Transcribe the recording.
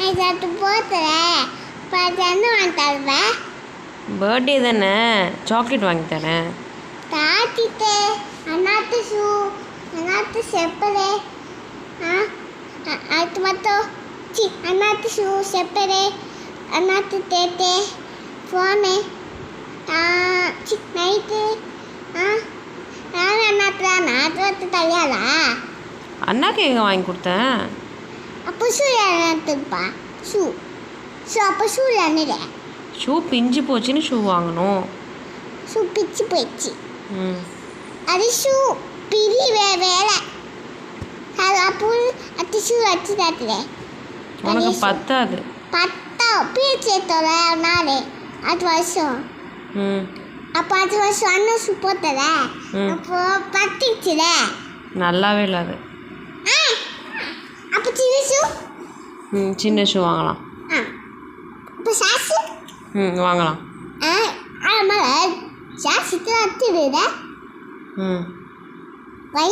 அது போத்துல என்ன வாங்கி தருவேன்? பர்த்டே தானே, சாக்லேட் வாங்கி தரேன். தாத்திட்டு அண்ணாத்து ஷூ, அண்ணாத்து செப்பலு, அது மட்டும் அண்ணாத்து ஷூ செப்பலு, அண்ணாத்து தேட்டே, ஃபோனு, நைட்டு, நான் அண்ணாத்துல நாட்டு வந்து தரையாளா? அண்ணாக்கு எங்கே வாங்கி கொடுத்தேன்? அப்போ ஷூ என்னத்துப்பா? ஷூ அப்போ ஷூ என்னது? ஷூ பிஞ்சு போச்சுன்னு ஷூ வாங்கணும். ஷூ பிச்சு போயிடுச்சு. ம், அது ஷூ பிரி வேலை அது அப்போ அது ஷூ வச்சு தாத்துல உனக்கு பத்தாது. பிரிச்சு நாள் அது வருஷம். ம், அப்போ அது வருஷம் அண்ணன் ஷூ போத்தல அப்போ பத்திச்சுல நல்லாவே இல்லை அது. அப்போ சின்ன ஷூ. சின்ன ஷூ வாங்கலாம். அப்போ சாசு வாங்கலாம். ஆமாம் சாசு தான் வச்சுடுல ம் வை